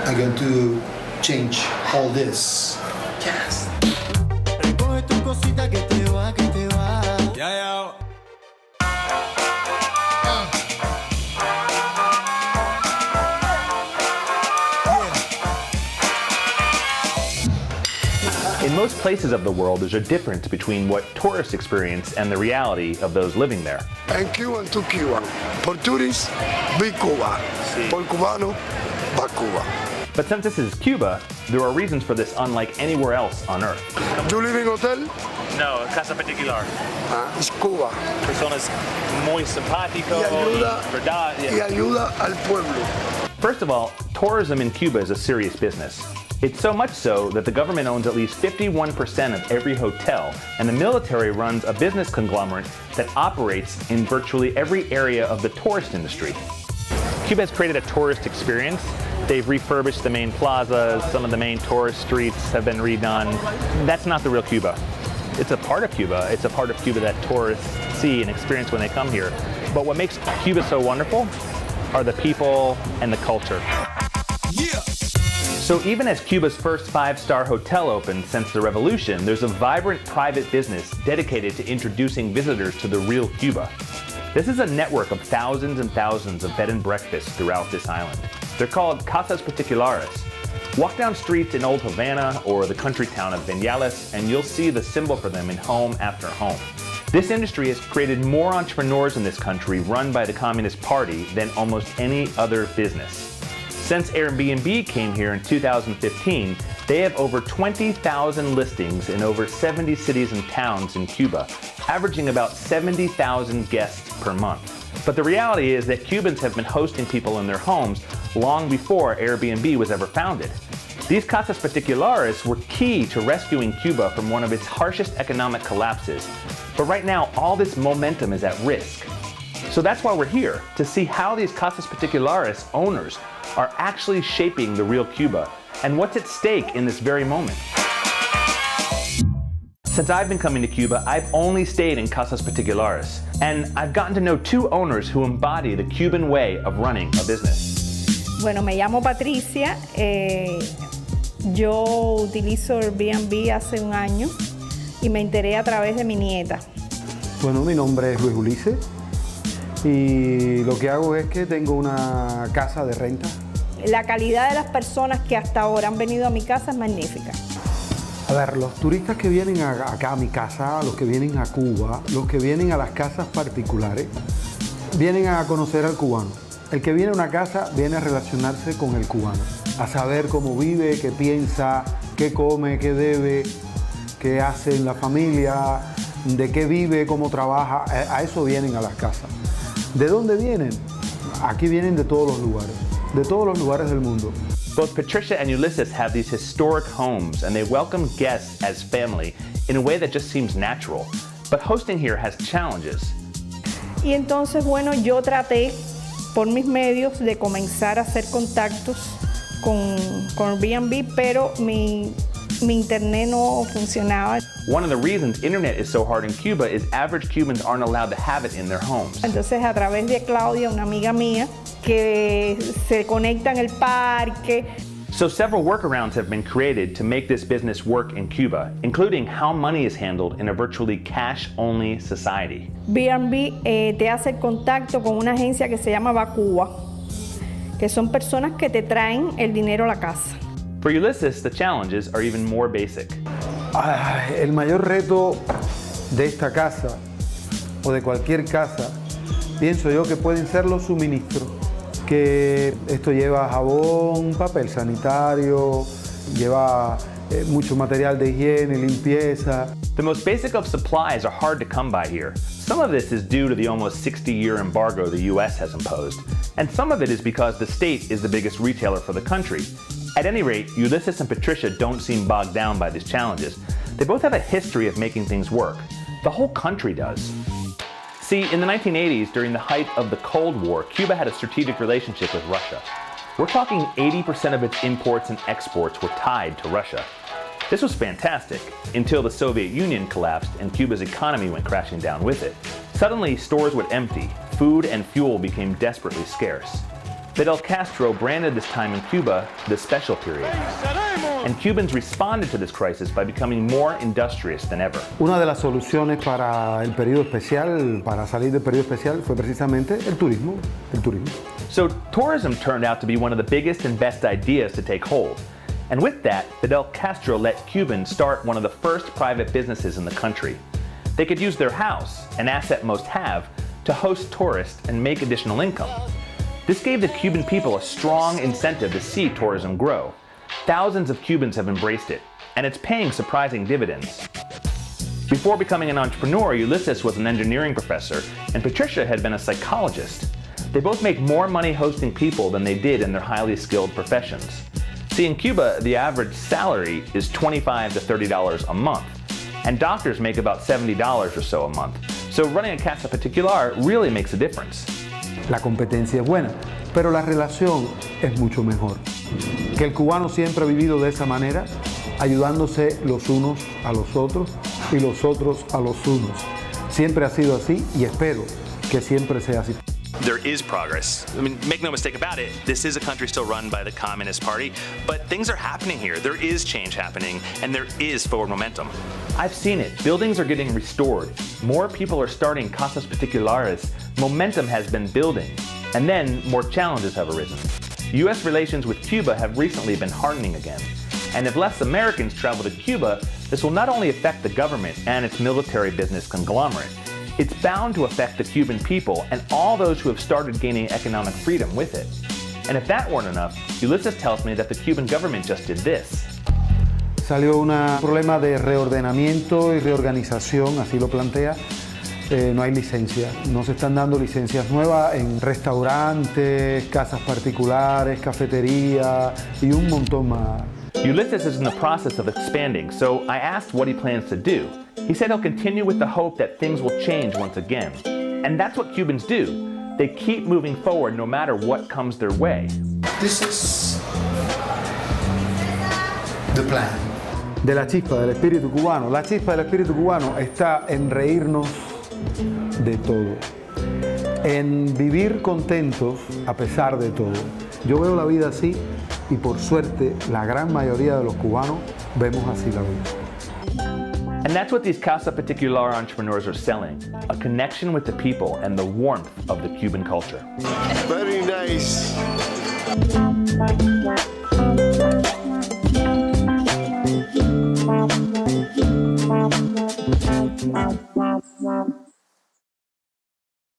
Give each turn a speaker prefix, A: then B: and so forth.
A: I'm going to change all this. Yes.
B: In most places of the world, there's a difference between what tourists experience and the reality of those living there.
C: En Cuban to Cuban. Por tourists, be Cuba. Por cubano, va Cuba.
B: But since this is Cuba, there are reasons for this unlike anywhere else on Earth.
C: You live in hotel?
D: No, Casas Particulares.
C: It's Cuba.
D: Personas muy simpáticos.
C: Y ayuda al pueblo.
B: First of all, tourism in Cuba is a serious business. It's so much so that the government owns at least 51% of every hotel, and the military runs a business conglomerate that operates in virtually every area of the tourist industry. Cuba has created a tourist experience. They've refurbished the main plazas, some of the main tourist streets have been redone. That's not the real Cuba. It's a part of Cuba. It's a part of Cuba that tourists see and experience when they come here. But what makes Cuba so wonderful are the people and the culture.
C: Yeah.
B: So even as Cuba's first 5-star hotel opened since the revolution, there's a vibrant private business dedicated to introducing visitors to the real Cuba. This is a network of thousands and thousands of bed and breakfasts throughout this island. They're called Casas Particulares. Walk down streets in Old Havana or the country town of Vinales and you'll see the symbol for them in home after home. This industry has created more entrepreneurs in this country run by the Communist Party than almost any other business. Since Airbnb came here in 2015, they have over 20,000 listings in over 70 cities and towns in Cuba, averaging about 70,000 guests per month. But the reality is that Cubans have been hosting people in their homes long before Airbnb was ever founded. These Casas Particulares were key to rescuing Cuba from one of its harshest economic collapses. But right now, all this momentum is at risk. So that's why we're here, to see how these Casas Particulares owners are actually shaping the real Cuba and what's at stake in this very moment. Since I've been coming to Cuba, I've only stayed in Casas Particulares, and I've gotten to know 2 owners who embody the Cuban way of running a business.
E: Bueno, me llamo Patricia, yo utilizo Airbnb hace un año y me enteré a través de mi nieta.
F: Bueno, mi nombre es Luis Ulises y lo que hago es que tengo una casa de renta.
E: La calidad de las personas que hasta ahora han venido a mi casa es magnífica.
F: A ver, los turistas que vienen acá a mi casa, los que vienen a Cuba, los que vienen a las casas particulares, vienen a conocer al cubano. El que viene a una casa viene a relacionarse con el cubano, a saber cómo vive, qué piensa, qué come, qué bebe, qué hace en la familia, de qué vive, cómo trabaja. A eso vienen a las casas. ¿De dónde vienen? Aquí vienen de todos los lugares del mundo.
B: Both Patricia and Ulysses have these historic homes and they welcome guests as family in a way that just seems natural. But hosting here has challenges.
E: Y entonces, bueno, yo traté por mis medios de comenzar a hacer contactos con Airbnb, pero mi internet no funcionaba.
B: One of the reasons internet is so hard in Cuba is average Cubans aren't allowed to have it in their homes.
E: Entonces, a través de Claudia, una amiga mía, que se conecta en el parque.
B: So several workarounds have been created to make this business work in Cuba, including how money is handled in a virtually cash-only society.
E: Airbnb te hace el contacto con una agencia que se llama Va Cuba, que son personas que te traen el dinero a la casa.
B: For Ulysses, the challenges are even more basic.
F: El mayor reto de esta casa o de cualquier casa, pienso yo que pueden ser los suministros. Que esto lleva jabón, papel sanitario, lleva mucho material de higiene, limpieza.
B: The most basic of supplies are hard to come by here. Some of this is due to the almost 60-year embargo the US has imposed, and some of it is because the state is the biggest retailer for the country. At any rate, Ulysses and Patricia don't seem bogged down by these challenges. They both have a history of making things work. The whole country does. See, in the 1980s, during the height of the Cold War, Cuba had a strategic relationship with Russia. We're talking 80% of its imports and exports were tied to Russia. This was fantastic, until the Soviet Union collapsed and Cuba's economy went crashing down with it. Suddenly, stores would empty, food and fuel became desperately scarce. Fidel Castro branded this time in Cuba the special period. And Cubans responded to this crisis by becoming more industrious than ever.
F: Una de las soluciones para el periodo especial, para salir del periodo especial, fue precisamente el turismo.
B: So tourism turned out to be one of the biggest and best ideas to take hold. And with that, Fidel Castro let Cubans start one of the first private businesses in the country. They could use their house, an asset most have, to host tourists and make additional income. This gave the Cuban people a strong incentive to see tourism grow. Thousands of Cubans have embraced it, and it's paying surprising dividends. Before becoming an entrepreneur, Ulysses was an engineering professor, and Patricia had been a psychologist. They both make more money hosting people than they did in their highly skilled professions. See, in Cuba, the average salary is $25 to $30 a month, and doctors make about $70 or so a month. So running a Casa Particular really makes a difference.
F: La competencia es buena, pero la relación es mucho mejor. Que el cubano siempre ha vivido de esa manera, ayudándose los unos a los otros y los otros a los unos. Siempre ha sido así y espero que siempre sea así.
D: There is progress. I mean, make no mistake about it, this is a country still run by the Communist Party, but things are happening here. There is change happening, and there is forward momentum.
B: I've seen it. Buildings are getting restored. More people are starting Casas Particulares. Momentum has been building. And then more challenges have arisen. U.S. relations with Cuba have recently been hardening again. And if less Americans travel to Cuba, this will not only affect the government and its military business conglomerate, it's bound to affect the Cuban people and all those who have started gaining economic freedom with it. And if that weren't enough, Ulysses tells me that the Cuban government just did this.
F: Salió un problema de reordenamiento y reorganización, así lo plantea. No hay licencias, no se están dando licencias nuevas en restaurantes, casas particulares, cafeterías y un montón más.
B: Ulysses is in the process of expanding, so I asked what he plans to do. He said he'll continue with the hope that things will change once again. And that's what Cubans do. They keep moving forward no matter what comes their way.
A: This is the plan.
F: De la chispa del espíritu cubano. La chispa del espíritu cubano está en reírnos de todo, en vivir contentos a pesar de todo. Yo veo la vida así y por suerte la gran mayoría de los cubanos vemos así la vida.
B: And that's what these Casa Particular entrepreneurs are selling, a connection with the people and the warmth of the Cuban culture.
C: Very nice.
E: Wow.